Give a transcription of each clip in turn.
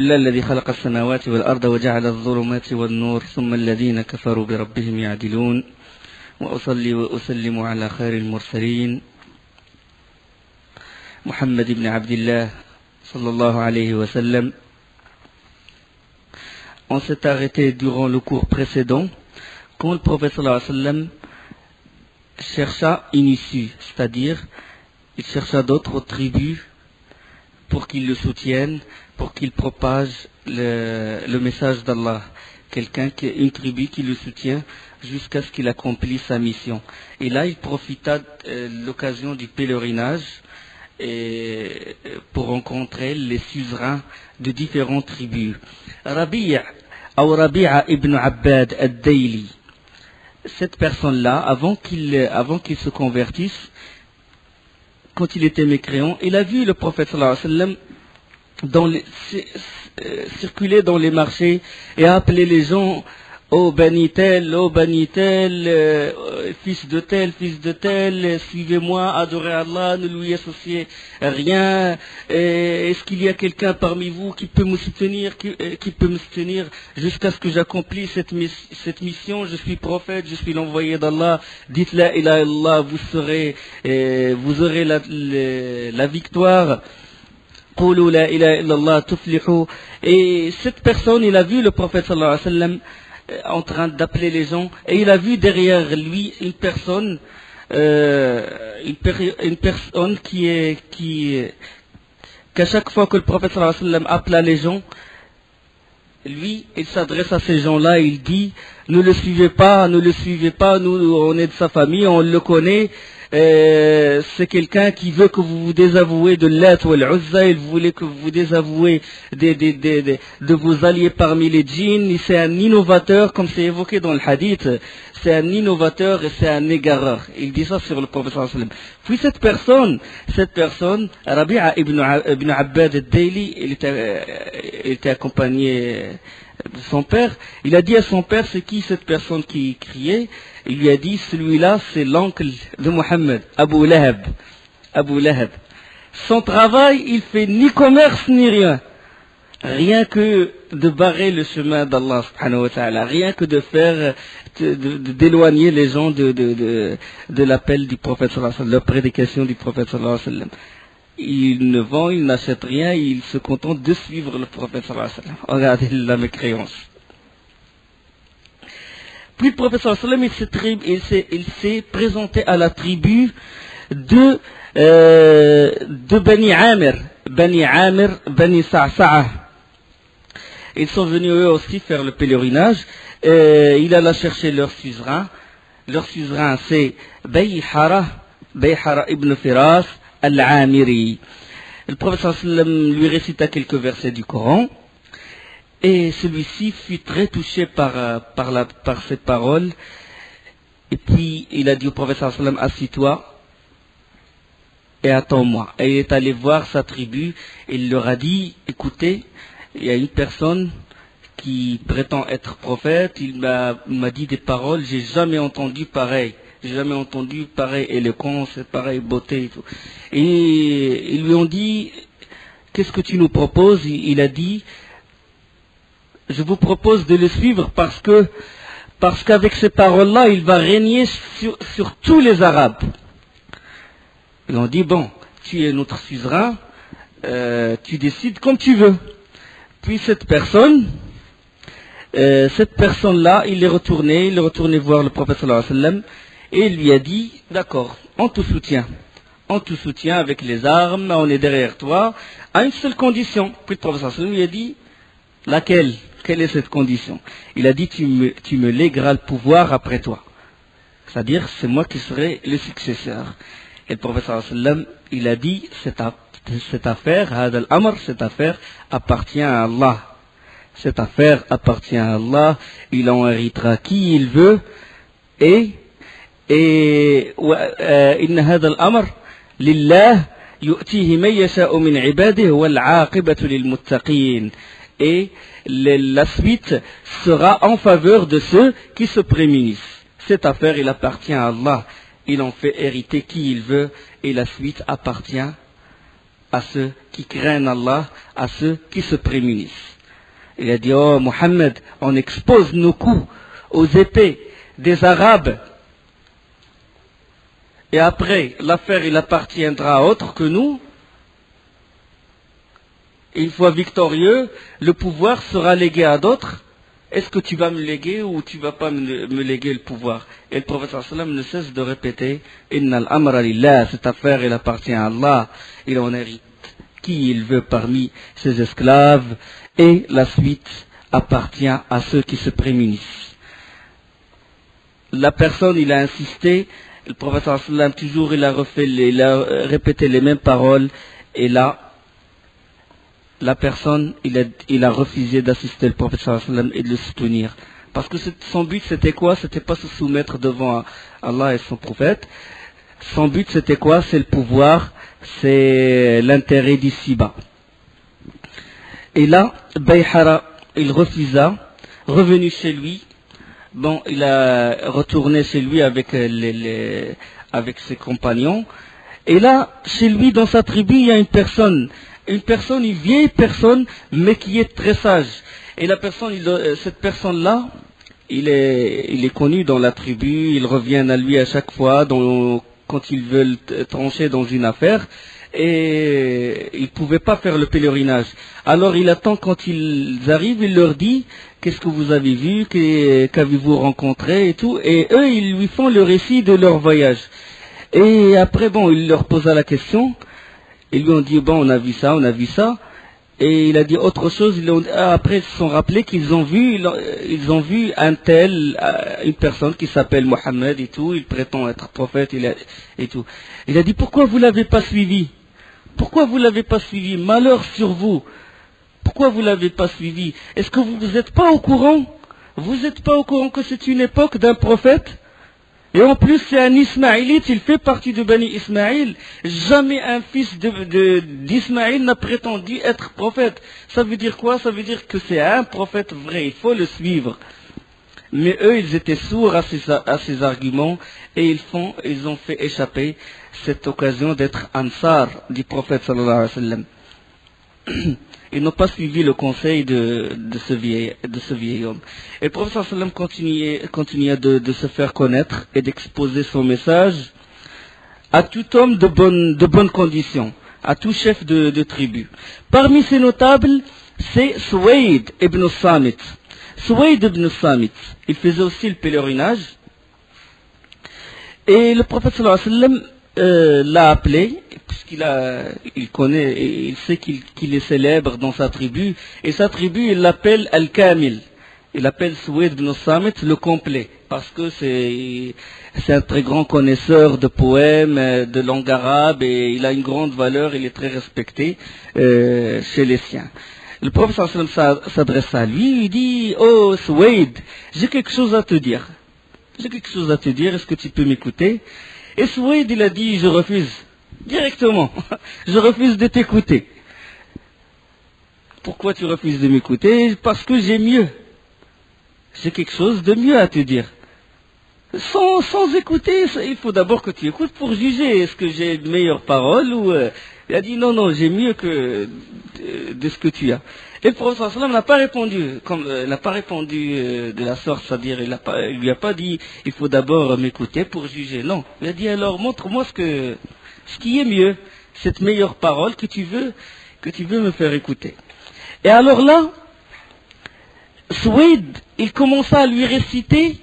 الله الذي خلق السماوات والأرض وجعل الظلمات والنور ثم الذين كفروا بربهم يعدلون وأصلي وأسلم على خير المرسلين محمد بن عبد الله صلى الله عليه وسلم. On s'est arrêté durant le cours précédent quand le prophète sallallahu alayhi wa sallam chercha une issue, c'est-à-dire il chercha d'autres tribus pour qu'ils le soutiennent, pour qu'ils propagent le message d'Allah. Une tribu qui le soutient jusqu'à ce qu'il accomplisse sa mission. Et là, il profita de l'occasion du pèlerinage pour rencontrer les suzerains de différentes tribus. Rabi'a ibn Abbad al-Dayli, cette personne-là, avant qu'il se convertisse, quand il était mécréant, il a vu le prophète sallallahu alayhi wa sallam circuler dans les marchés et appeler les gens oh Bani tel, fils de tel, suivez-moi, adorez Allah, ne lui associez rien. Est-ce qu'il y a quelqu'un parmi vous qui peut me soutenir, jusqu'à ce que j'accomplisse cette mission? Je suis prophète, je suis l'envoyé d'Allah. Dites la ilaha illallah, vous aurez la victoire. Qulu la ilaha illallah tuflihu. Et cette personne, il a vu le prophète sallallahu alayhi wa sallam en train d'appeler les gens, et il a vu derrière lui une personne qu'à chaque fois que le prophète sallallahu alayhi wa sallam appela les gens, lui, il s'adresse à ces gens-là, il dit ne le suivez pas, nous on est de sa famille, on le connaît. C'est quelqu'un qui veut que vous vous désavouez de Lat ou Al-Uzza, il voulait que vous vous désavouez de vos alliés parmi les djinns. C'est un innovateur, comme c'est évoqué dans le hadith, c'est un innovateur et c'est un égareur. Il dit ça sur le prophète sallallahu alayhi wa sallam. Puis cette personne, Rabi'a ibn Abbad al-Dayli, il était accompagné de son père. Il a dit à son père, c'est qui cette personne qui criait? Il lui a dit, celui-là c'est l'oncle de Mohammed, Abu Lahab. Son travail, il fait ni commerce ni rien que de barrer le chemin d'Allah subhanahu wa ta'ala, rien que de faire d'éloigner les gens de l'appel du prophète sallallahu alayhi wa sallam, la prédication du prophète sallallahu alayhi wa sallam. Il ne vend, il n'achète rien, il se contente de suivre le prophète sallallahu alayhi wa sallam. Regardez la mécréance. Puis le prophète sallallahu alayhi wa sallam, il s'est présenté à la tribu de Bani Amir, Bani Sa'sa'a. Ils sont venus eux aussi faire le pèlerinage. Il alla chercher leur suzerain. Leur suzerain c'est Bayhara ibn Firas al-Amiri. Le prophète sallallahu alayhi wa sallam lui récita quelques versets du Coran. Et celui-ci fut très touché par cette parole. Et puis il a dit au prophète sallallahu alayhi wa sallam, assis-toi et attends-moi. Et il est allé voir sa tribu. Il leur a dit, écoutez, il y a une personne qui prétend être prophète. Il m'a dit des paroles, j'ai jamais entendu pareil éloquence, pareil beauté et tout. Et ils lui ont dit, qu'est-ce que tu nous proposes? Il a dit, je vous propose de le suivre parce qu'avec ces paroles-là, il va régner sur tous les Arabes. Ils ont dit, bon, tu es notre suzerain, tu décides comme tu veux. Puis cette personne-là, il est retourné voir le prophète sallallahu alayhi wa sallam, et il lui a dit, d'accord, on te soutient avec les armes, on est derrière toi, à une seule condition. Puis le prophète sallallahu alayhi wa sallam lui a dit, laquelle? Quelle est cette condition? Il a dit, tu me légueras le pouvoir après toi. C'est-à-dire, c'est moi qui serai le successeur. Et le prophète sallallahu alayhi wa sallam, il a dit, cette affaire appartient à Allah. Cette affaire appartient à Allah, il en héritera qui il veut, et inna hadha al-amr lillah yu'tihi man yasha'u min ibadihi wal 'aqibatu lil muttaqin. Et la suite sera en faveur de ceux qui se prémunissent. Cette affaire, il appartient à Allah. Il en fait hériter qui il veut, et la suite appartient à ceux qui craignent Allah, à ceux qui se prémunissent. Il a dit, oh Mohammed, on expose nos coups aux épées des Arabes. Et après, l'affaire, il appartiendra à autre que nous. Et une fois victorieux, le pouvoir sera légué à d'autres. Est-ce que tu vas me léguer ou tu vas pas me léguer le pouvoir? Et le prophète sallam ne cesse de répéter, Innal amra lillah, cette affaire, elle appartient à Allah. Il en hérite qui il veut parmi ses esclaves. Et la suite appartient à ceux qui se prémunissent. La personne, il a insisté, le prophète sallam toujours, il a répété les mêmes paroles. Et là, la personne, il a refusé d'assister le prophète sallallahu alayhi wa sallam et de le soutenir. Parce que son but c'était quoi? C'était pas se soumettre devant Allah et son prophète. Son but c'était quoi? C'est le pouvoir, c'est l'intérêt d'ici-bas. Et là, Bayhara, il refusa, revenu chez lui. Bon, il a retourné chez lui avec avec ses compagnons. Et là, chez lui, dans sa tribu, il y a une personne, une vieille personne, mais qui est très sage. Et cette personne-là, il est connu dans la tribu, il revient à lui à chaque fois quand ils veulent trancher dans une affaire, et il ne pouvait pas faire le pèlerinage. Alors il attend quand ils arrivent, il leur dit, qu'est-ce que vous avez vu, qu'avez-vous rencontré et tout, et eux, ils lui font le récit de leur voyage. Et après, bon, il leur posa la question. Ils lui ont dit, bon, on a vu ça. Et il a dit autre chose. Après, ils se sont rappelés qu'ils ont vu un tel, une personne qui s'appelle Mohammed et tout. Il prétend être prophète et tout. Il a dit, pourquoi vous l'avez pas suivi? Pourquoi vous l'avez pas suivi? Malheur sur vous. Pourquoi vous l'avez pas suivi? Est-ce que vous n'êtes pas au courant? Vous n'êtes pas au courant que c'est une époque d'un prophète? Et en plus, c'est un Ismaélite, il fait partie de Bani Ismaïl. Jamais un fils d'Ismaïl n'a prétendu être prophète. Ça veut dire quoi? Ça veut dire que c'est un prophète vrai, il faut le suivre. Mais eux, ils étaient sourds à ces arguments et ils ont fait échapper cette occasion d'être ansar du prophète sallallahu alayhi wa sallam. Ils n'ont pas suivi le conseil de ce vieil homme. Et le prophète sallallahu alayhi wa sallam continua de se faire connaître et d'exposer son message à tout homme de bonnes conditions, à tout chef de tribu. Parmi ces notables, c'est Suwayd ibn Samit. Suwayd ibn Samit, il faisait aussi le pèlerinage. Et le prophète sallallahu alayhi wa sallam l'a appelé, puisqu'il connaît, et il sait qu'il est célèbre dans sa tribu, et sa tribu, il l'appelle Al-Kamil. Il appelle Suwayd ibn Samit le complet, parce que c'est un très grand connaisseur de poèmes, de langue arabe, et il a une grande valeur, il est très respecté chez les siens. Le prophète sallallahu alayhi wa sallam s'adresse à lui, il dit, oh Suwayd, j'ai quelque chose à te dire. Est-ce que tu peux m'écouter? Et Suwayd, il a dit, je refuse. Directement. Je refuse de t'écouter. Pourquoi tu refuses de m'écouter? Parce que j'ai mieux. J'ai quelque chose de mieux à te dire. Sans écouter, il faut d'abord que tu écoutes pour juger. Est-ce que j'ai de meilleures paroles ou... Il a dit, non, j'ai mieux que de ce que tu as. Et le prophète sallallahu alayhi wa sallam n'a pas répondu, n'a pas répondu de la sorte, c'est-à-dire il lui a pas dit, il faut d'abord m'écouter pour juger. Non, il a dit alors montre-moi ce qui est mieux, cette meilleure parole que tu veux me faire écouter. Et alors là, Suwayd, il commença à lui réciter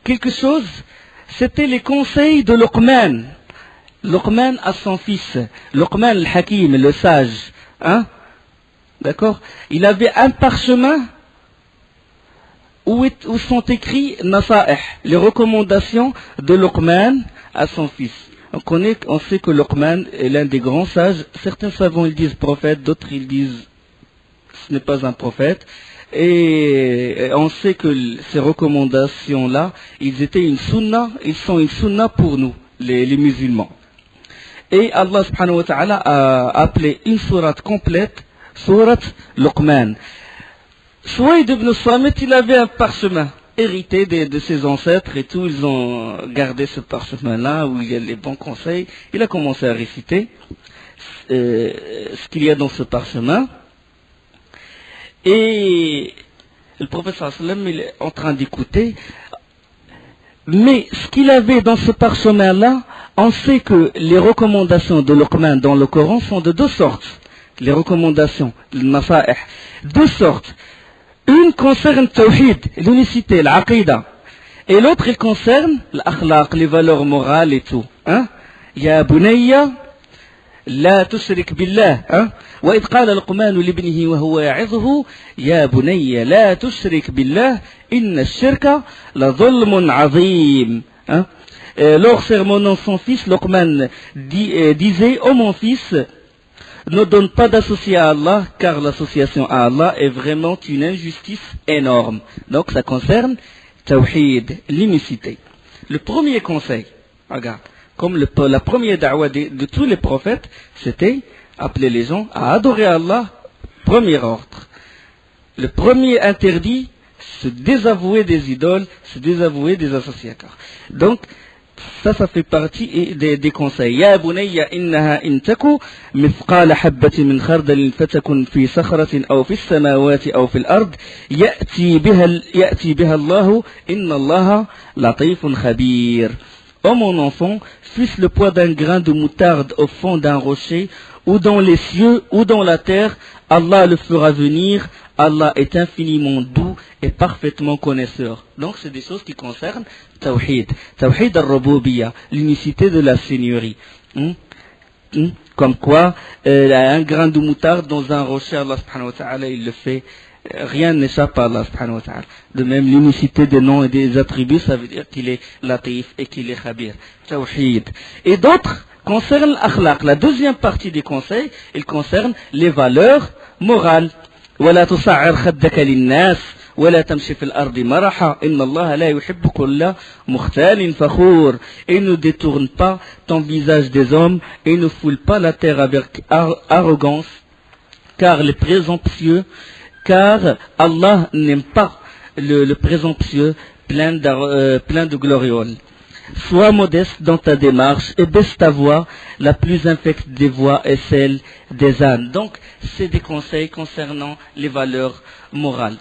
quelque chose. C'était les conseils de Luqman. Luqman à son fils, Luqman al-Hakim, le sage, hein? D'accord? Il avait un parchemin où sont écrits Nasa'ih, les recommandations de Luqman à son fils. On sait que Luqman est l'un des grands sages. Certains savants ils disent prophète, d'autres ils disent ce n'est pas un prophète. Et on sait que ces recommandations-là, ils sont une sunna pour nous, les musulmans. Et Allah subhanahu wa ta'ala a appelé une sourate complète, sourate Luqman. Suwayd ibn Samit, il avait un parchemin hérité de ses ancêtres et tout, ils ont gardé ce parchemin-là où il y a les bons conseils. Il a commencé à réciter. ce qu'il y a dans ce parchemin. Et le prophète sallallahu alayhi wa sallam, il est en train d'écouter. Mais ce qu'il avait dans ce parchemin-là, on sait que les recommandations de Luqman dans le Coran sont de deux sortes. Les recommandations, le nasa'ih, deux sortes. Une concerne Tawhid, l'unicité, l'aqida. Et l'autre, elle concerne l'akhlaq, les valeurs morales et tout. Hein? Ya bunayya, la tushrik billah. Hein? وإذ قال لقمان لابنه وهو يعظه يا بني لا تشرك بالله إن الشرك لظلم عظيم. Lors sermonnant son fils, Luqman disait: ô mon fils, ne donne pas d'associé à Allah, car l'association à Allah est vraiment une injustice énorme. Donc ça concerne Tawhid, l'unicité. Le premier conseil, regarde, comme la première da'wah de tous les prophètes, c'était appeler les gens à adorer Allah, premier ordre. Le premier interdit, se désavouer des idoles, se désavouer des associateurs. Donc, ça fait partie des conseils. Ya bunayya innaha in taku mithqala habbati min khardalin fatakun fi sakhratin aw fi as-samawati aw fi al-ard ya'ti biha Allah inna Allah latifun khabir. Ô mon enfant, fût-ce le poids d'un grain de moutarde au fond d'un rocher, ou dans les cieux, ou dans la terre, Allah le fera venir. Allah est infiniment doux et parfaitement connaisseur. Donc c'est des choses qui concernent Tawhid. Tawhid al-Rububiyyah, l'unicité de la Seigneurie. Comme quoi, un grain de moutarde dans un rocher, Allah subhanahu wa ta'ala, il le fait. Rien n'échappe à Allah subhanahu wa ta'ala. De même, l'unicité des noms et des attributs, ça veut dire qu'il est latif et qu'il est khabir. Tawhid. Et d'autres concernent l'akhlaq. La deuxième partie des conseils, il concerne les valeurs morales. ولا تصعر خدك للناس ولا تمشي في الأرض مرحا إن الله لا يحب كل مختال فخور. Et ne détourne pas ton visage des hommes et ne foule pas la terre avec arrogance, car Allah n'aime pas le présomptueux plein de glorioles. Sois modeste dans ta démarche et baisse ta voix. La plus infecte des voix est celle des ânes. Donc, c'est des conseils concernant les valeurs morales.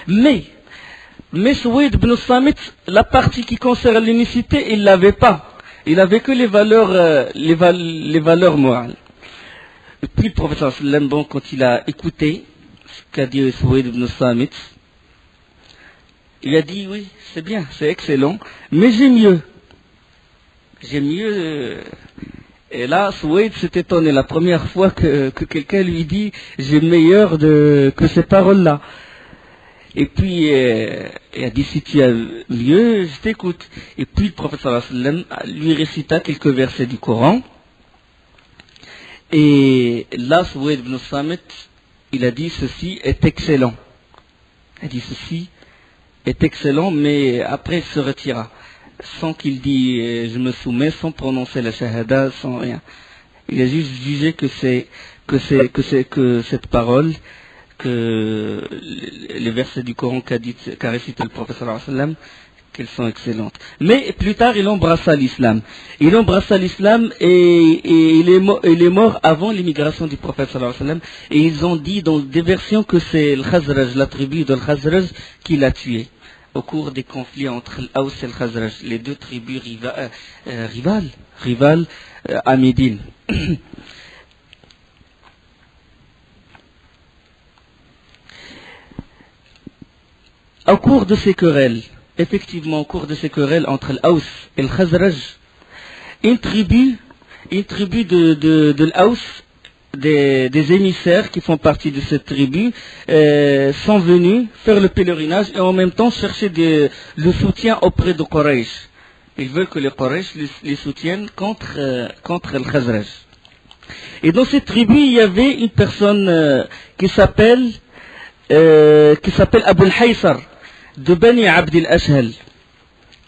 Mais Suwayd ibn Samit, la partie qui concerne l'unicité, il l'avait pas. Il avait que les valeurs morales. Et puis le prophète sallam, bon, quand il a écouté ce qu'a dit Suwayd ibn Samit, il a dit: oui, c'est bien, c'est excellent, mais j'ai mieux. J'ai mieux. Et là, Suwayd s'est étonné la première fois que quelqu'un lui dit: j'ai meilleur que ces paroles-là. Et puis, il a dit: si tu as mieux, je t'écoute. Et puis, le prophète sallallahu alayhi wa sallam lui récita quelques versets du Coran. Et là, Suwayd ibn Samit, il a dit: ceci est excellent. Il a dit: ceci est excellent, mais après il se retira, sans qu'il dise je me soumets, sans prononcer la shahada, sans rien. Il a juste jugé que cette parole, que les versets du Coran qu'a récité le prophète sallallahu alayhi wa sallam, qu'elles sont excellentes. Mais plus tard, il embrassa l'islam. Il embrassa l'islam et il est mort avant l'immigration du prophète sallallahu alayhi wa sallam. Et ils ont dit dans des versions que c'est le Khazraj, la tribu de Khazraj, qui l'a tué au cours des conflits entre l'Aws et le Khazraj, les deux tribus rivales à Médine. Au cours de ces querelles, effectivement, au cours de ces querelles entre l'Aws et le Khazraj, une tribu de l'Aws, des émissaires qui font partie de cette tribu, sont venus faire le pèlerinage et en même temps chercher le soutien auprès de Quraysh. Ils veulent que les Quraysh les soutiennent contre le Khazraj. Et dans cette tribu, il y avait une personne qui s'appelle Abu al-Haysar, de Bani Abd al-Ashhal.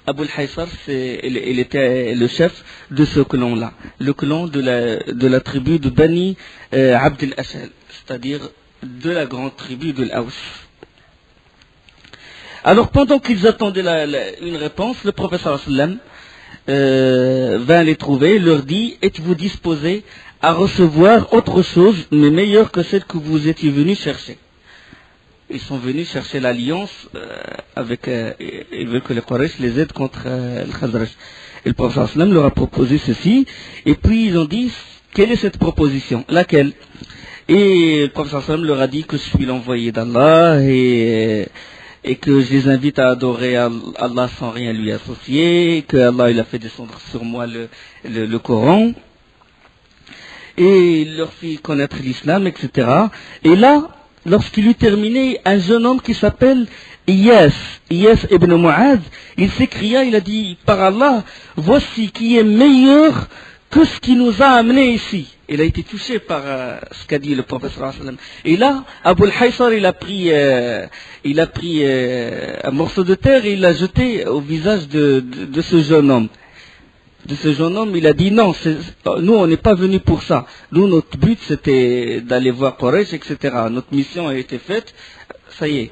Abu al-Haysar, il était le chef de ce clan-là, le clan de la tribu de Bani Abd al-Ashhal, c'est-à-dire de la grande tribu de l'Aws. Alors pendant qu'ils attendaient une réponse, le prophète sallallahu alayhi wa sallam vint les trouver, leur dit: êtes-vous disposés à recevoir autre chose, mais meilleure que celle que vous étiez venus chercher. Ils sont venus chercher l'alliance ils veulent que les Quraysh les aident contre le Khazraj. Et le prophète sallam leur a proposé ceci, et puis ils ont dit, quelle est cette proposition? Laquelle? Et le prophète sallam leur a dit que je suis l'envoyé d'Allah, et que je les invite à adorer Allah sans rien lui associer, que Allah il a fait descendre sur moi le Coran, et il leur fit connaître l'islam, etc. Et là, lorsqu'il eut terminé, un jeune homme qui s'appelle Iyas ibn Mu'adh, il s'écria, il a dit, par Allah, voici qui est meilleur que ce qui nous a amenés ici. Il a été touché par ce qu'a dit le prophète sallallahu alayhi wa sallam. Et là, Abu al-Haysar, il a pris un morceau de terre et il l'a jeté au visage de ce jeune homme. Il a dit non, nous on n'est pas venus pour ça. Nous, notre but c'était d'aller voir Quraysh, etc. Notre mission a été faite, ça y est.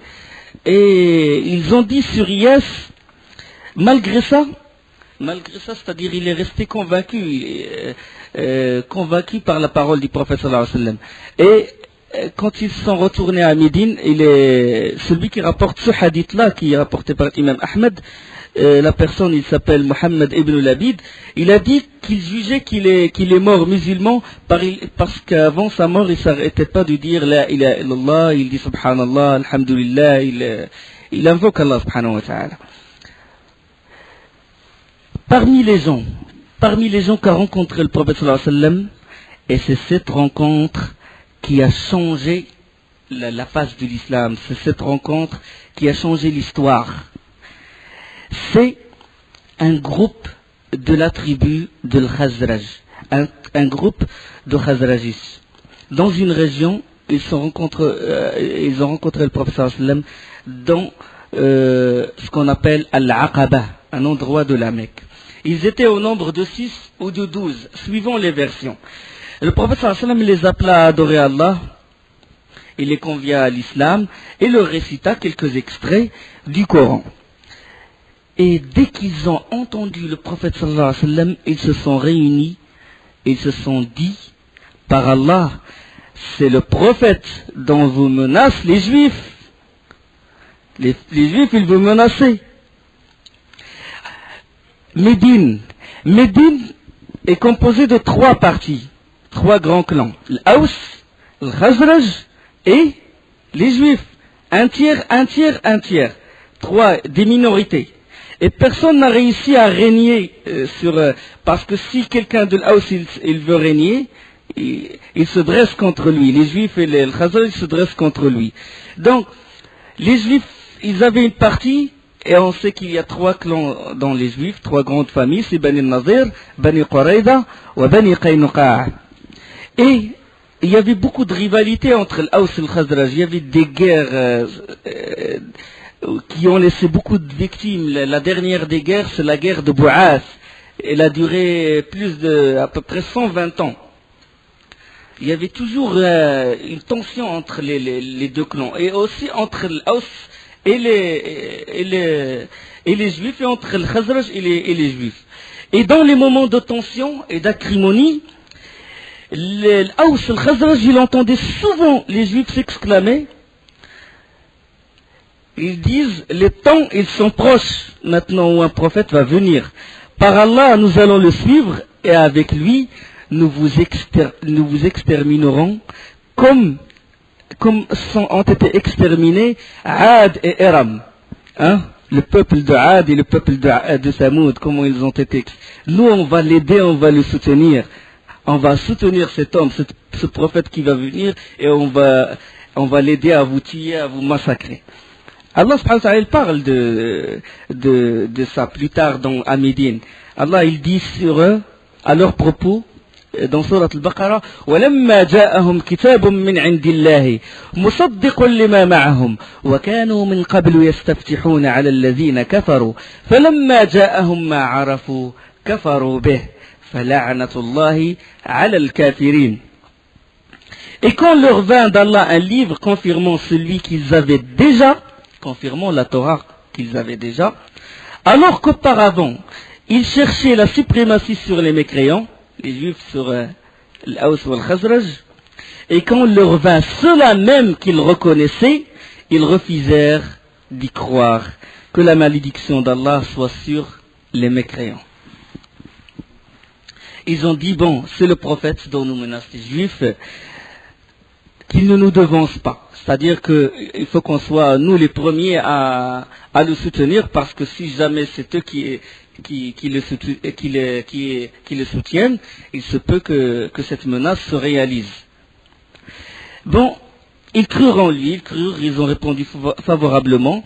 Et ils ont dit sur Iyas, malgré ça, c'est-à-dire il est resté convaincu par la parole du prophète sallallahu alayhi wa sallam. Et quand ils sont retournés à Médine, celui qui rapporte ce hadith-là, qui est rapporté par l'imam Ahmed, la personne, il s'appelle Mohammed ibn Labid, il a dit qu'il jugeait qu'il est mort musulman parce qu'avant sa mort, il ne s'arrêtait pas de dire La ilaha illallah, il dit Subhanallah, Alhamdulillah, il invoque Allah subhanahu wa ta'ala. Parmi les gens qu'a rencontré le prophète sallallahu alayhi wa sallam, et c'est cette rencontre qui a changé la face de l'islam, c'est cette rencontre qui a changé l'histoire. C'est un groupe de la tribu de l'Khazraj, un groupe de Khazrajis. Dans une région, ils ont rencontré le prophète sallallahu alayhi wa sallam dans ce qu'on appelle Al-Aqaba, un endroit de la Mecque. Ils étaient au nombre de 6 ou de 12, suivant les versions. Le prophète sallallahu alayhi wa sallam les appela à adorer Allah, il les convia à l'islam et leur récita quelques extraits du Coran. Et dès qu'ils ont entendu le prophète sallallahu alayhi wa sallam, ils se sont réunis, ils se sont dit, par Allah, c'est le prophète dont vous menacent les Juifs. Les Juifs, ils vous menacent. Médine est composée de 3 parties, 3 grands clans. L'Aws, le Khazraj et les Juifs. Un tiers. 3, des minorités. Et personne n'a réussi à régner parce que si quelqu'un de l'Aws il veut régner, il se dresse contre lui. Les Juifs et le Khazraj se dressent contre lui. Donc, les Juifs, ils avaient une partie, et on sait qu'il y a 3 clans dans les Juifs, 3 grandes familles, c'est Bani Nazir, Bani Qurayda et Bani Qaynuqa'. Et il y avait beaucoup de rivalité entre l'Aws et le Khazraj. Il y avait des guerres qui ont laissé beaucoup de victimes. La dernière des guerres, c'est la guerre de Bou'ath. Elle a duré à peu près 120 ans. Il y avait toujours une tension entre les 2 clans, et aussi entre l'Aws et les Juifs, et entre le Khazraj et les Juifs. Et dans les moments de tension et d'acrimonie, l'Aws et le Khazraj, il entendait souvent les Juifs s'exclamer. Ils disent, les temps, ils sont proches, maintenant où un prophète va venir. Par Allah, nous allons le suivre, et avec lui, nous vous exterminerons, comme ont été exterminés Ad et Eram. Le peuple de Ad et le peuple de Samoud, comment ils ont été. Nous, on va l'aider, on va le soutenir. On va soutenir cet homme, ce prophète qui va venir, et on va l'aider à vous tuer, à vous massacrer. Allah subhanahu wa ta'ala, il parle de ça plus tard à Médine. Allah, il dit sur eux, à leur propos, dans Surat al-Baqarah, وَلَمَّا جَاءَهُمْ كِتَابٌ مِّنْ عِنْدِ اللَّهِ مُصَدِّقٌ لِمَا مَعَهُمْ وَكَانُوا مِنْ قَبْلُ يَسْتَفْتِحُونَ عَلَى الَّذِينَ كَفَرُوا فَلَمَّا جَاءَهُمْ مَا عَرَفُوا كَفَرُوا بِهِ فَلَعْنَةُ اللَّهِ عَلَى الْكَافِرِينَ. Et quand leur vint d'Allah un livre confirmant celui qu'ils avaient déjà, confirmant la Torah qu'ils avaient déjà, alors qu'auparavant, ils cherchaient la suprématie sur les mécréants, les Juifs sur l'Aws ou al-Khazraj, et quand leur vint ceux-là même qu'ils reconnaissaient, ils refusèrent d'y croire, que la malédiction d'Allah soit sur les mécréants. Ils ont dit, bon, c'est le prophète dont nous menacent les Juifs, qu'il ne nous devance pas. C'est-à-dire qu'il faut qu'on soit, nous, les premiers à le soutenir, parce que si jamais c'est eux qui le soutiennent, il se peut que cette menace se réalise. Bon, ils crurent en lui, ils ont répondu favorablement,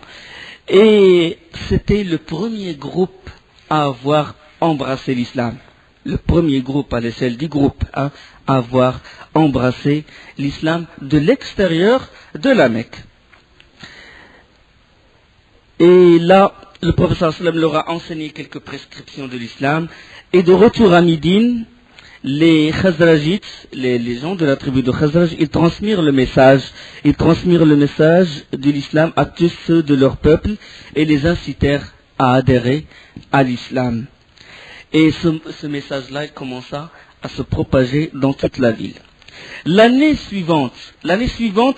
et c'était le premier groupe à avoir embrassé l'islam. Le premier groupe à l'échelle du groupe à avoir embrassé l'islam de l'extérieur de la Mecque. Et là, le prophète sallallahu alayhi wa sallam leur a enseigné quelques prescriptions de l'islam, et de retour à Médine, les Khazrajites, les gens de la tribu de Khazraj, ils transmirent le message de l'islam à tous ceux de leur peuple et les incitèrent à adhérer à l'islam. Et ce message-là, il commença à se propager dans toute la ville. L'année suivante,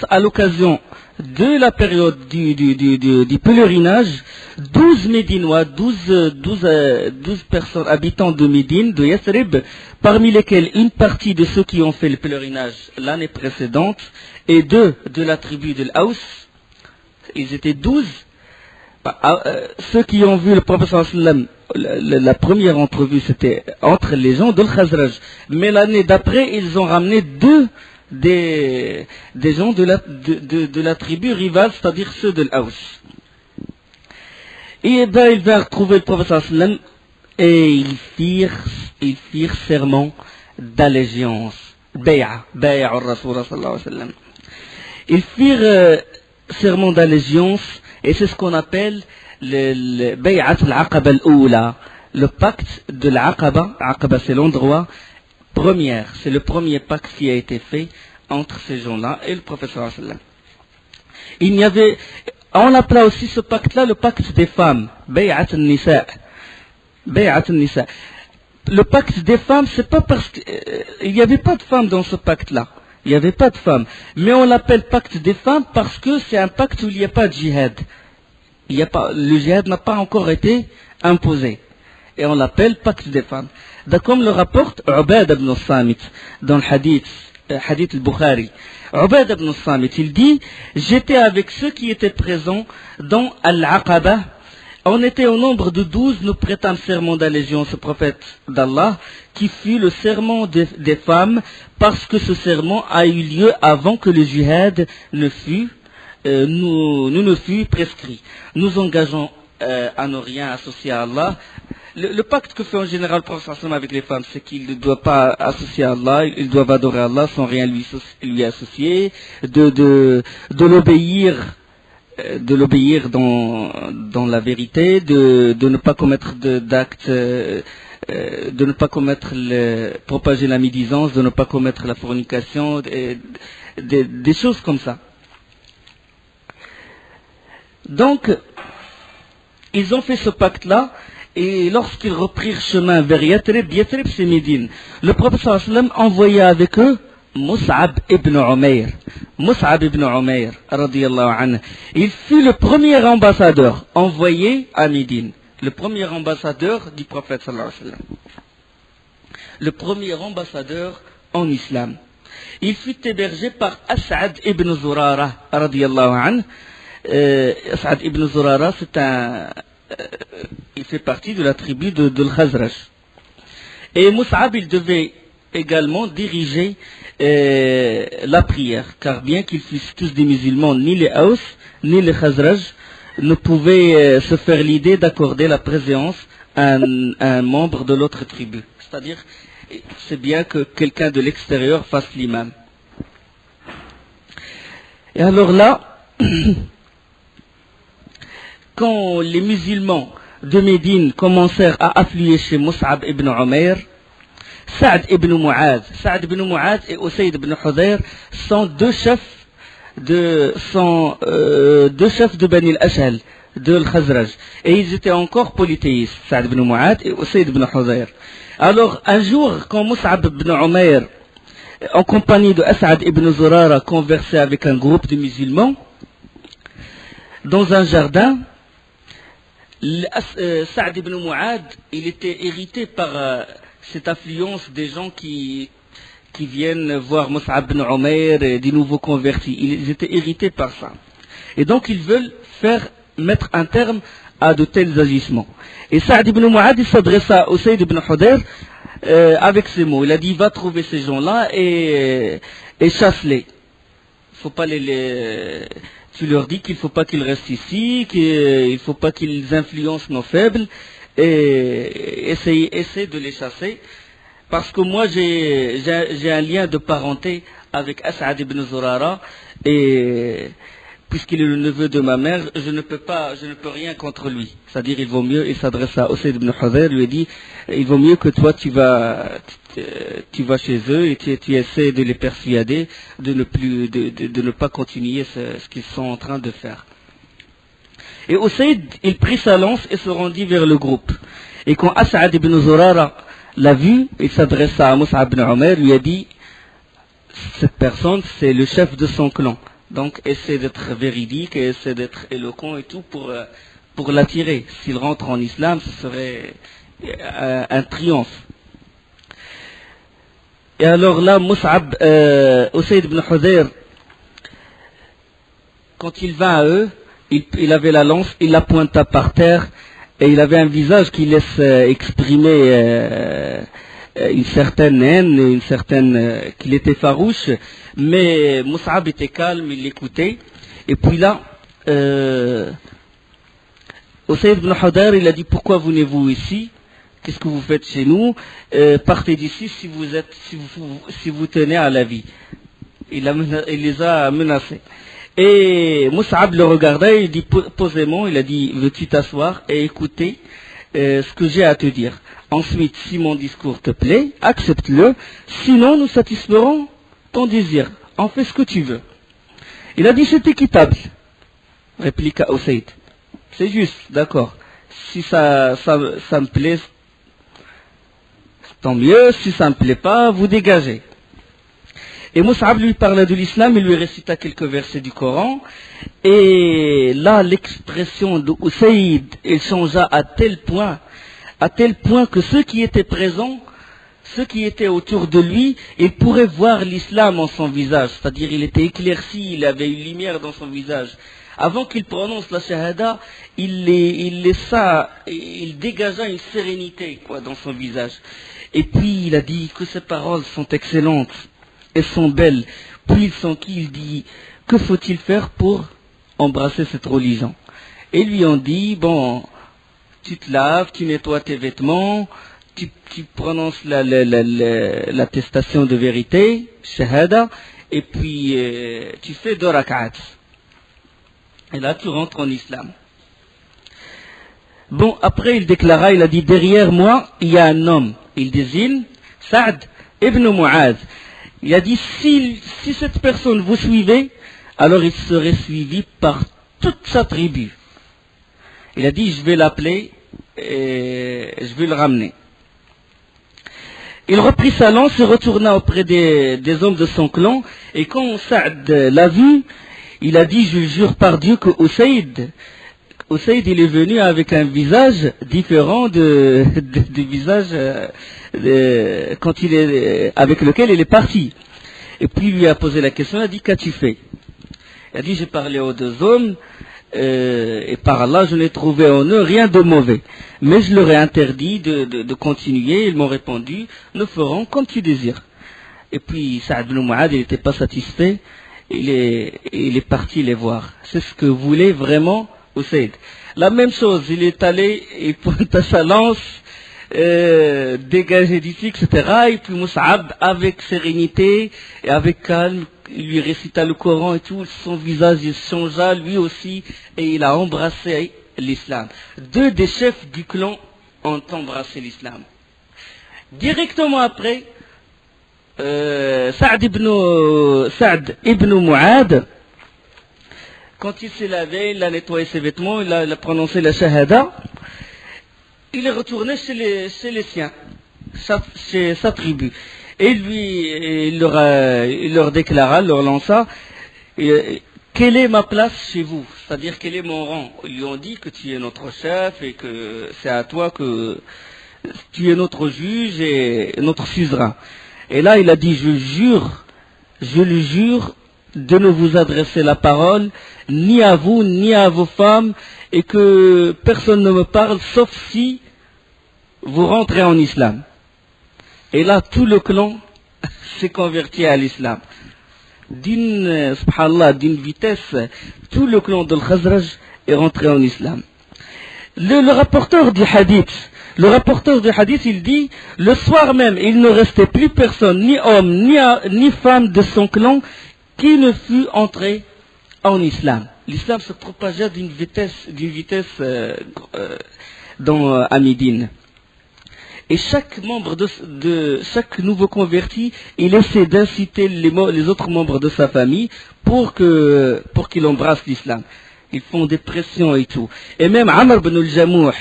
à l'occasion de la période du pèlerinage, 12 Médinois, 12 personnes habitants de Médine, de Yathrib, parmi lesquels une partie de ceux qui ont fait le pèlerinage l'année précédente, et 2 de la tribu de l'Aws, ils étaient 12, ceux qui ont vu le prophète sallallahu alayhi wa sallam, la première entrevue c'était entre les gens de l'Khazraj, mais l'année d'après ils ont ramené 2 des gens de la tribu rivale, c'est-à-dire ceux de l'Aws. Et ben ils vinrent trouver le prophète sallallahu alayhi wa sallam et ils firent serment d'allégeance, bay'a al-Rasul sallallahu alayhi wa sallam. Ils firent serment d'allégeance, et c'est ce qu'on appelle le bay'at al-Aqaba al-Oula, le pacte de l'Aqaba. Aqaba, c'est l'endroit première, c'est le premier pacte qui a été fait entre ces gens-là et le prophète sallallahu alayhi wa sallam. On appela aussi ce pacte-là le pacte des femmes, bay'at al-Nisa. Le pacte des femmes, c'est pas parce qu'il n'y avait pas de femmes dans ce pacte-là. Il n'y avait pas de femmes. Mais on l'appelle pacte des femmes parce que c'est un pacte où il n'y a pas de djihad. Le djihad n'a pas encore été imposé. Et on l'appelle pacte des femmes. Comme le rapporte Ubad ibn Samit dans le hadith al-Bukhari. Ubad ibn Samit, il dit, j'étais avec ceux qui étaient présents dans Al-Aqaba. On était au nombre de 12, nous prêtâmes serment d'allégeance au prophète d'Allah, qui fut le serment des femmes, parce que ce serment a eu lieu avant que le djihad ne fût prescrit. Nous engageons à ne rien associer à Allah. Le pacte que fait en général le prophète avec les femmes, c'est qu'il ne doit pas associer à Allah, ils doivent adorer Allah sans rien lui associer, de l'obéir dans la vérité, de ne pas commettre d'actes, de ne pas propager la médisance, de ne pas commettre la fornication, des choses comme ça. Donc, ils ont fait ce pacte-là, et lorsqu'ils reprirent chemin vers Yathrib c'est Médine, le prophète sallallahu alayhi wa sallam envoya avec eux Mus'ab ibn Umayr, radiyallahu anhu. Il fut le premier ambassadeur envoyé à Médine, le premier ambassadeur du prophète sallallahu alayhi wa sallam, le premier ambassadeur en islam. Il fut hébergé par As'ad ibn Zurara, radiyallahu anhu. As'ad ibn Zurara, il fait partie de la tribu de l'Khazraj. Et Mus'ab, il devait également diriger la prière, car bien qu'ils fussent tous des musulmans, ni les Aws, ni les Khazraj ne pouvaient se faire l'idée d'accorder la présence à un membre de l'autre tribu. C'est-à-dire, c'est bien que quelqu'un de l'extérieur fasse l'imam. Et alors là, quand les musulmans de Médine commencèrent à affluer chez Mus'ab ibn Umayr, Sa'd ibn Mu'adh et Usayd ibn Hudayr sont deux chefs de Bani al-Ashal, de l'Khazraj. Et ils étaient encore polythéistes, Sa'd ibn Mu'adh et Usayd ibn Hudayr. Alors, un jour, quand Mus'ab ibn Umayr en compagnie de As'ad ibn Zurara, conversait avec un groupe de musulmans dans un jardin. Saad ibn Mu'ad, il était irrité par cette affluence des gens qui viennent voir Mus'ab ibn Umayr et des nouveaux convertis. Ils étaient irrités par ça. Et donc ils veulent mettre un terme à de tels agissements. Et Saad ibn Mu'ad, il s'adressa à Usayd ibn Hudayr avec ces mots. Il a dit, va trouver ces gens-là et chasse-les. Faut pas tu leur dis qu'il ne faut pas qu'ils restent ici, qu'il ne faut pas qu'ils influencent nos faibles, et essaie de les chasser. Parce que moi, j'ai un lien de parenté avec As'ad ibn Zurara, et puisqu'il est le neveu de ma mère, je ne peux rien contre lui. C'est-à-dire, il vaut mieux, il s'adresse à Usayd ibn Hudayr, lui dit, il vaut mieux que toi, tu vas chez eux et tu essaies de les persuader de ne pas continuer ce qu'ils sont en train de faire. Et Usayd, il prit sa lance et se rendit vers le groupe. Et quand As'ad ibn Zurara l'a vu, il s'adressa à Mus'ab ibn Umayr, lui a dit, cette personne, c'est le chef de son clan. Donc, essaie d'être véridique et essaie d'être éloquent et tout pour l'attirer. S'il rentre en islam, ce serait un triomphe. Et alors là, Usayd ibn Hudayr, quand il vint à eux, il avait la lance, il la pointa par terre, et il avait un visage qui laisse exprimer une certaine haine, qu'il était farouche, mais Mus'ab était calme, il l'écoutait. Et puis là, Usayd ibn Hudayr, il a dit, pourquoi venez-vous ici? Qu'est-ce que vous faites chez nous? Partez d'ici si vous tenez à la vie. Il les a menacés. Et Mus'ab le regardait, il dit posément, il a dit, veux-tu t'asseoir et écouter ce que j'ai à te dire. Ensuite, si mon discours te plaît, accepte-le, sinon nous satisferons ton désir. En fais ce que tu veux. Il a dit, c'est équitable, répliqua Usayd. C'est juste, d'accord. Si ça me plaît, tant mieux. Si ça ne me plaît pas, vous dégagez. Et Mus'ab lui parla de l'islam, il lui récita quelques versets du Coran. Et là, l'expression de Usayd, elle changea à tel point que ceux qui étaient présents, ceux qui étaient autour de lui, ils pourraient voir l'islam en son visage. C'est-à-dire, il était éclairci, il avait une lumière dans son visage. Avant qu'il prononce la shahada, il dégagea une sérénité dans son visage. Et puis il a dit que ces paroles sont excellentes, elles sont belles. Puis ils sont qui? Il dit, que faut-il faire pour embrasser cette religion? Et lui ont dit, bon, tu te laves, tu nettoies tes vêtements, tu prononces l'attestation de vérité, shahada, et puis tu fais 2 rak'at. Et là tu rentres en islam. Bon, après il déclara, il a dit, derrière moi, il y a un homme. Il désigne Saad ibn Mu'ad. Il a dit, si cette personne vous suivez, alors il serait suivi par toute sa tribu. Il a dit, je vais l'appeler et je vais le ramener. Il reprit sa lance et retourna auprès des hommes de son clan. Et quand Saad l'a vu, il a dit, je jure par Dieu que Usayd, il est venu avec un visage différent du visage avec lequel il est parti. Et puis il lui a posé la question, il a dit, qu'as-tu fait? Il a dit, j'ai parlé aux 2 hommes, et par Allah, je n'ai trouvé en eux rien de mauvais. Mais je leur ai interdit de continuer, ils m'ont répondu, nous ferons comme tu désires. Et puis Saad ibn Mu'ad, il n'était pas satisfait, il est parti les voir. C'est ce que voulait vraiment Usayd. La même chose, il est allé, il pointa sa lance, dégagé d'ici, etc. Et puis Mus'ab, avec sérénité et avec calme, il lui récita le Coran et tout, son visage il changea lui aussi, et il a embrassé l'islam. 2 des chefs du clan ont embrassé l'islam. Directement après, Saad ibn Mu'ad, quand il s'est lavé, il a nettoyé ses vêtements, il a prononcé la shahada, il est retourné chez les siens, chez sa tribu. Et il leur déclara, leur lança, quelle est ma place chez vous? C'est-à-dire, quel est mon rang? Ils lui ont dit que tu es notre chef et que c'est à toi que tu es notre juge et notre suzerain. Et là, il a dit, je le jure, de ne vous adresser la parole, ni à vous, ni à vos femmes, et que personne ne me parle, sauf si vous rentrez en islam. Et là, tout le clan s'est converti à l'islam. Subhanallah, d'une vitesse, tout le clan de l'Khazraj est rentré en islam. Le rapporteur du hadith, il dit, le soir même, il ne restait plus personne, ni homme, ni femme de son clan, qui ne fut entré en islam. L'islam se propagea d'une vitesse à Médine. Et chaque membre chaque nouveau converti, il essaie d'inciter les autres membres de sa famille pour qu'il embrasse l'islam. Ils font des pressions et tout. Et même Amr ibn al-Jamouh,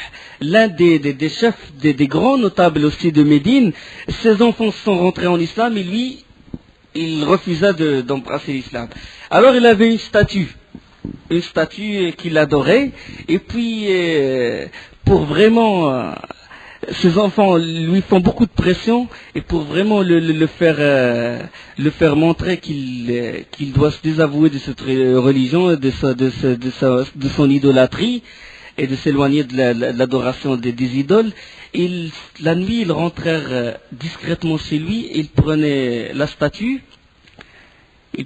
l'un des chefs, des grands notables aussi de Médine, ses enfants sont rentrés en islam et lui, il refusa d'embrasser l'islam. Alors il avait une statue qu'il adorait, et puis pour vraiment... ses enfants lui font beaucoup de pression, et pour vraiment le faire montrer qu'il doit se désavouer de cette religion, de son idolâtrie, et de s'éloigner de l'adoration des idoles, la nuit, ils rentrèrent discrètement chez lui, ils prenaient la statue, ils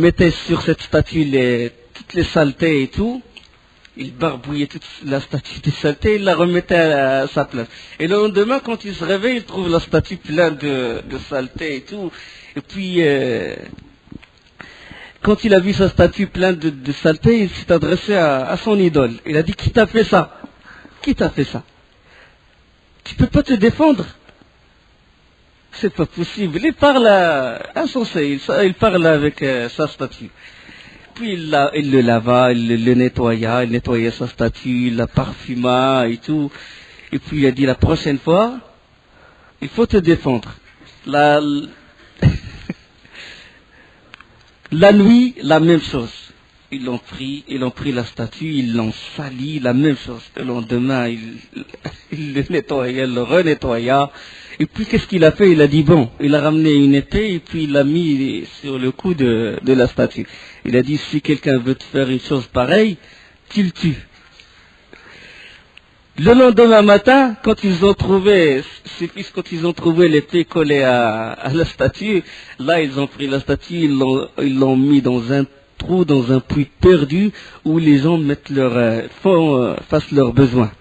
mettaient sur cette statue toutes les saletés et tout, ils barbouillaient toute la statue des saletés, ils la remettaient à sa place. Et le lendemain, quand il se réveille, il trouve la statue pleine de saletés et tout, et puis... quand il a vu sa statue pleine de saleté, il s'est adressé à son idole. Il a dit, qui t'a fait ça? Qui t'a fait ça? Tu peux pas te défendre? C'est pas possible. Il parle insensé, il parle avec sa statue. Puis il le lava, il le nettoyait sa statue, il la parfuma et tout. Et puis il a dit, la prochaine fois, il faut te défendre. La nuit, la même chose. Ils l'ont pris la statue, ils l'ont sali, la même chose. Le lendemain, il le nettoya, il le renettoya. Et puis qu'est-ce qu'il a fait? Il a dit bon, il a ramené une épée et puis il l'a mis sur le cou de la statue. Il a dit, si quelqu'un veut te faire une chose pareille, tu le tues. Le lendemain matin, quand ils ont trouvé l'épée collée à la statue, là ils ont pris la statue, ils l'ont mis dans un trou, dans un puits perdu, où les gens fassent leurs besoins.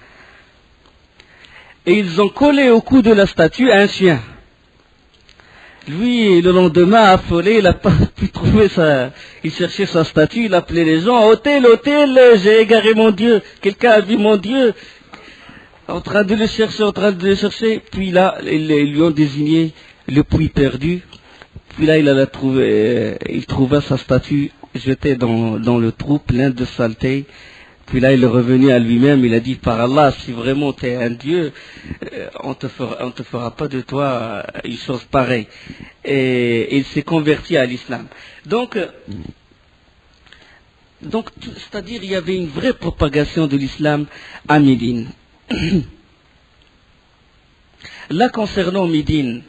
Et ils ont collé au cou de la statue un chien. Lui, le lendemain, affolé, il n'a pas pu trouver il cherchait sa statue, il appelait les gens, hôtel, j'ai égaré mon Dieu, quelqu'un a vu mon Dieu. En train de le chercher, puis là, ils lui ont désigné le puits perdu, puis là, il trouva sa statue jetée dans le trou, plein de saleté, puis là, il est revenu à lui-même, il a dit, par Allah, si vraiment tu es un Dieu, on te fera pas de toi une chose pareille. Et il s'est converti à l'islam. Donc, c'est-à-dire, il y avait une vraie propagation de l'islam à Médine. Là, concernant Médine,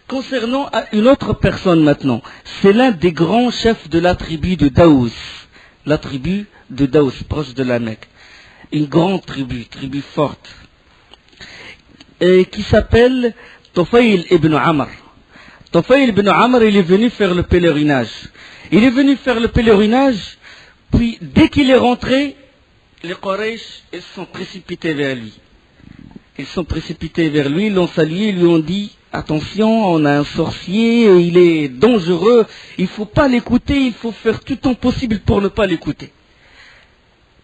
concernant une autre personne maintenant, c'est l'un des grands chefs de la tribu de Daous, proche de la Mecque, une grande tribu forte, et qui s'appelle Tufayl ibn Amr. Tufayl ibn Amr, il est venu faire le pèlerinage. Puis dès qu'il est rentré, les Quraysh, ils sont précipités vers lui. Ils l'ont salué, ils lui ont dit, attention, on a un sorcier, il est dangereux, il ne faut pas l'écouter, il faut faire tout ton possible pour ne pas l'écouter.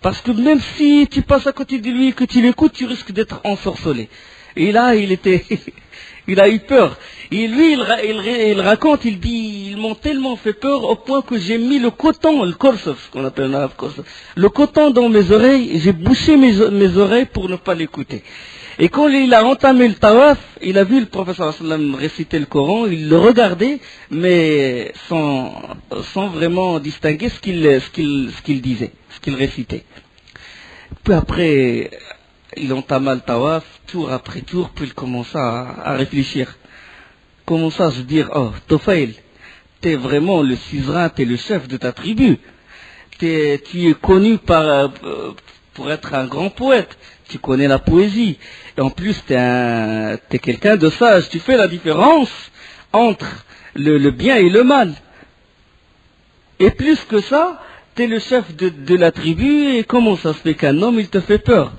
Parce que même si tu passes à côté de lui et que tu l'écoutes, tu risques d'être ensorcelé. Et là, il a eu peur. Et lui, il raconte, il dit, ils m'ont tellement fait peur au point que j'ai mis le coton, le korsov, ce qu'on appelle en arabe korsov, le coton dans mes oreilles, et j'ai bouché mes oreilles pour ne pas l'écouter. Et quand il a entamé le tawaf, il a vu le professeur sallam réciter le Coran, il le regardait, mais sans vraiment distinguer ce qu'il disait, ce qu'il récitait. Puis après, il entama le tawaf, tour après tour, puis il commença à réfléchir. Commença à se dire, oh, Tofail, t'es vraiment le suzerain, t'es le chef de ta tribu. Tu es connu pour être un grand poète. Tu connais la poésie. Et en plus, t'es quelqu'un de sage. Tu fais la différence entre le bien et le mal. Et plus que ça, t'es le chef de la tribu. Et comment ça se fait qu'un homme, il te fait peur?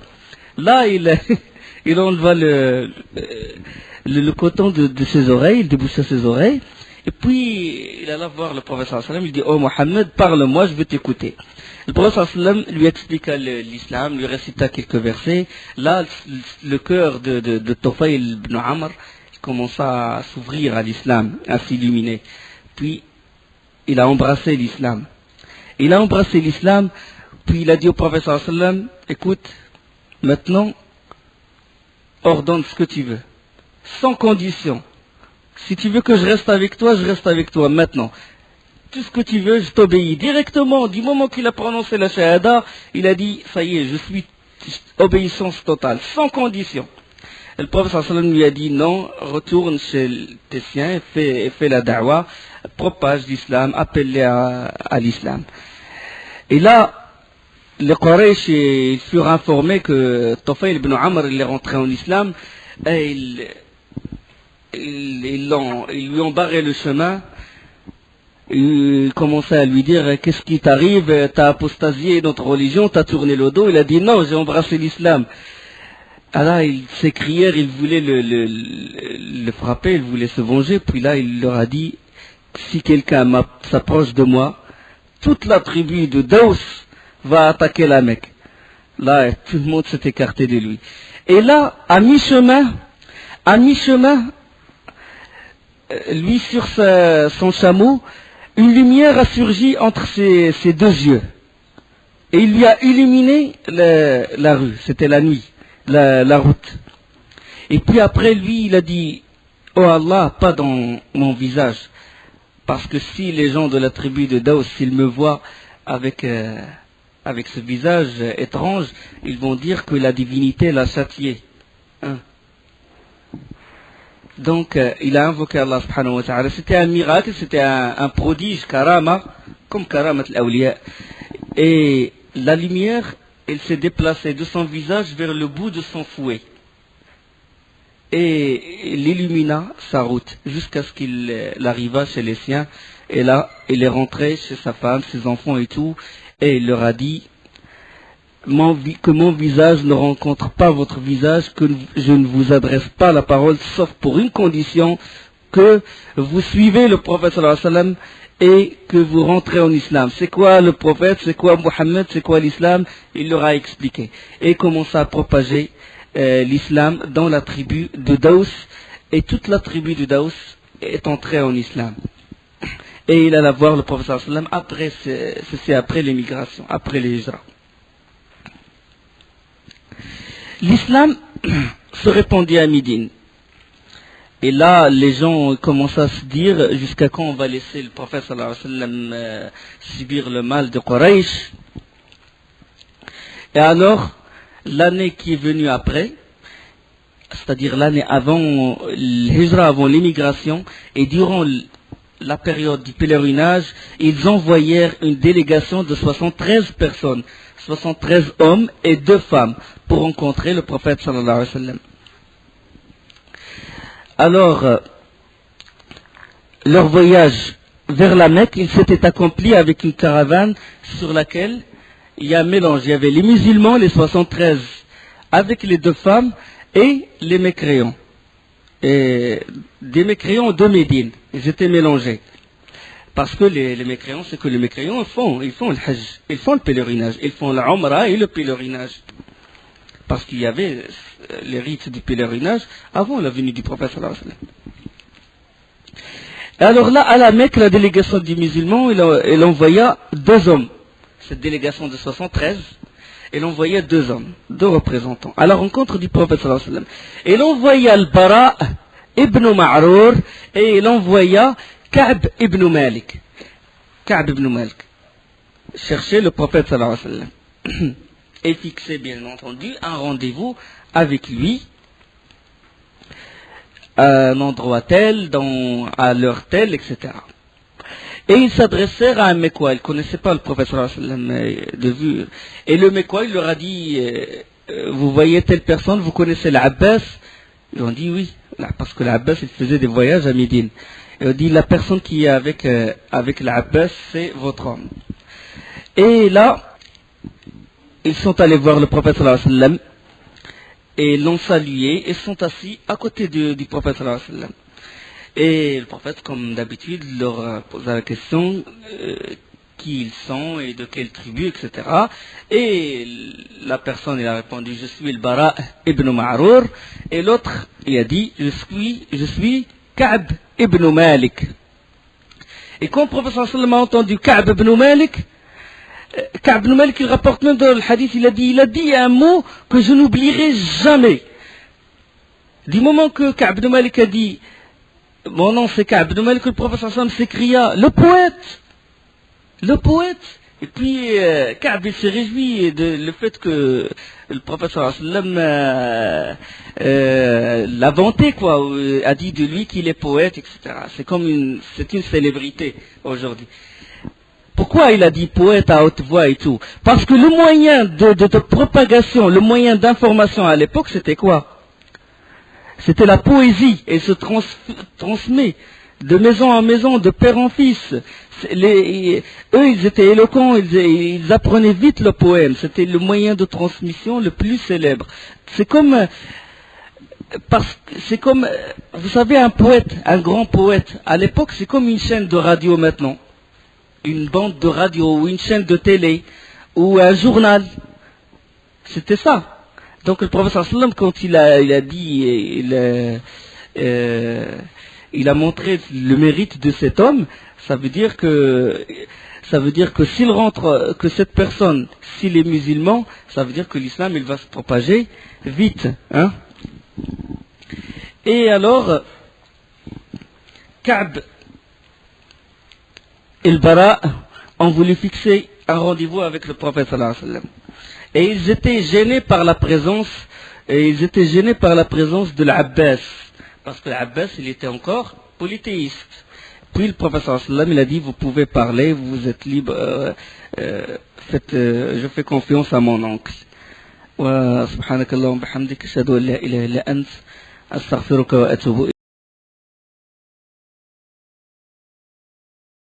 Là, il enleva le coton de ses oreilles, il déboucha ses oreilles. Et puis, il alla voir le professeur sallam, il dit, oh Mohammed, parle-moi, je veux t'écouter. Le professeur sallam lui expliqua l'islam, lui récita quelques versets. Là, le cœur de Tofail ibn Amr commença à s'ouvrir à l'islam, à s'illuminer. Puis, il a embrassé l'islam. Il a embrassé l'islam, puis il a dit au professeur sallam, écoute, maintenant, ordonne ce que tu veux, sans condition. Si tu veux que je reste avec toi, je reste avec toi maintenant. Tout ce que tu veux, je t'obéis directement. Du moment qu'il a prononcé la shahada, il a dit, ça y est, je suis obéissance totale, sans condition. Et le prophète sallam lui a dit, non, retourne chez tes siens, fais la da'wa, propage l'islam, appelle-les à l'islam. Et là, les Quraysh, ils furent informés que Tofail ibn Amr, il est rentré en islam, et ils lui ont barré le chemin. Il commençait à lui dire, qu'est-ce qui t'arrive, t'as apostasié notre religion, t'as tourné le dos. Il a dit, non, j'ai embrassé l'islam. Alors ils s'écrièrent, ils voulaient le frapper, ils voulaient se venger. Puis là, il leur a dit, si quelqu'un s'approche de moi, toute la tribu de Daous va attaquer la Mecque. Là, tout le monde s'est écarté de lui. Et là, à mi-chemin, lui sur son chameau, une lumière a surgi entre ses deux yeux. Et il lui a illuminé la rue, c'était la nuit, la route. Et puis après lui, il a dit, oh Allah, pas dans mon visage. Parce que si les gens de la tribu de Daous, s'ils me voient avec ce visage étrange, ils vont dire que la divinité l'a châtié. Hein? Donc, il a invoqué Allah subhanahu wa ta'ala. C'était un miracle, c'était un prodige, karama, comme karamat al-awliya. Et la lumière, elle s'est déplacée de son visage vers le bout de son fouet. Et il illumina sa route, jusqu'à ce qu'il arriva chez les siens. Et là, il est rentré chez sa femme, ses enfants et tout. Et il leur a dit, que mon visage ne rencontre pas votre visage, que je ne vous adresse pas la parole, sauf pour une condition, que vous suivez le prophète sallallahu alayhi wa sallam et que vous rentrez en islam. C'est quoi le prophète, c'est quoi Mohammed, c'est quoi l'islam? Il leur a expliqué. Et commença à propager l'islam dans la tribu de Daous, et toute la tribu de Daous est entrée en islam. Et il alla voir le prophète sallallahu alayhi wa sallam c'est après l'émigration, après les hijras. L'islam se répandit à Médine. Et là, les gens commencent à se dire, jusqu'à quand on va laisser le prophète sallallahu alayhi wa sallam subir le mal de Quraysh? Et alors, l'année qui est venue après, c'est-à-dire l'année avant l'hijra, avant l'émigration, et durant la période du pèlerinage, ils envoyèrent une délégation de 73 personnes, 73 hommes et 2 femmes, pour rencontrer le prophète sallallahu alayhi wa sallam. Alors, leur voyage vers la Mecque, il s'était accompli avec une caravane sur laquelle il y a un mélange. Il y avait les musulmans, les 73, avec les 2 femmes, et les mécréants. Et des mécréants de Médine. Ils étaient mélangés. Parce que les mécréants, c'est que les mécréants ils font le hajj, ils font le pèlerinage, ils font la umrah et le pèlerinage. parce qu'il y avait les rites du pèlerinage avant la venue du prophète sallallahu alayhi wa sallam. Et alors là, à la Mecque, la délégation des musulmans, elle envoya 2 hommes. Cette délégation de 73, elle envoyait 2 hommes, 2 représentants, à la rencontre du prophète sallallahu alayhi wa sallam. Elle envoya al-Bara ibn Ma'rour et elle envoya Ka'b ibn Malik. Ka'b ibn Malik. Chercher le prophète sallallahu alayhi wa sallam. Et fixer, bien entendu, un rendez-vous avec lui à un endroit tel, à l'heure telle, etc. Et ils s'adressèrent à un Mecquois. Ils ne connaissaient pas le prophète sallallahu alayhi wa sallam de vue. Et le Mecquois, il leur a dit, vous voyez telle personne, vous connaissez l'Abbas? Ils ont dit oui, parce que l'Abbas, il faisait des voyages à Médine. Et on dit, la personne qui est avec l'Abbas, c'est votre homme. Et là, ils sont allés voir le prophète sallallahu alayhi wa sallam et l'ont salué et sont assis à côté du prophète sallallahu alayhi wa sallam. Et le prophète, comme d'habitude, leur posa la question qui ils sont et de quelle tribu, etc. Et la personne, il a répondu, je suis le Bara ibn Ma'rour. Et l'autre, il a dit, je suis Ka'b ibn Malik. Et quand le prophète sallallahu alayhi wa sallam a entendu Ka'b ibn Malik, Ka'b ibn Malik, il rapporte même dans le hadith, il a dit un mot que je n'oublierai jamais. Du moment que Ka'b ibn Malik a dit, mon nom c'est Ka'b ibn Malik, le prophète sallallahu alayhi wa sallam s'écria, le poète. Et puis Ka'b il s'est réjoui de le fait que le prophète sallallahu alayhi wa sallam l'a vanté, quoi, a dit de lui qu'il est poète, etc. C'est une célébrité aujourd'hui. Pourquoi il a dit poète à haute voix et tout? Parce que le moyen de propagation, le moyen d'information à l'époque, c'était quoi? C'était la poésie, et se transmet de maison en maison, de père en fils. Eux, ils étaient éloquents, ils apprenaient vite le poème. C'était le moyen de transmission le plus célèbre. C'est comme, vous savez, un poète, un grand poète, à l'époque, c'est comme une chaîne de radio maintenant. Une bande de radio, ou une chaîne de télé, ou un journal. C'était ça. Donc le prophète sallallahu alayhi wa sallam, quand il a dit, il a montré le mérite de cet homme, ça veut dire que s'il rentre, que cette personne, s'il est musulman, ça veut dire que l'islam, il va se propager vite, hein. Et alors, Ka'b et le Bara ont voulu fixer un rendez-vous avec le prophète sallallahu alayhi wa sallam. Et ils étaient gênés par la présence de l'Abbas. Parce que l'Abbas, il était encore polythéiste. Puis le prophète sallallahu alayhi wa sallam, il a dit, vous pouvez parler, vous êtes libre, je fais confiance à mon oncle. Wa subhanakallahumma bihamdika ashhadu an la ilaha illa ant astaghfiruka wa atubu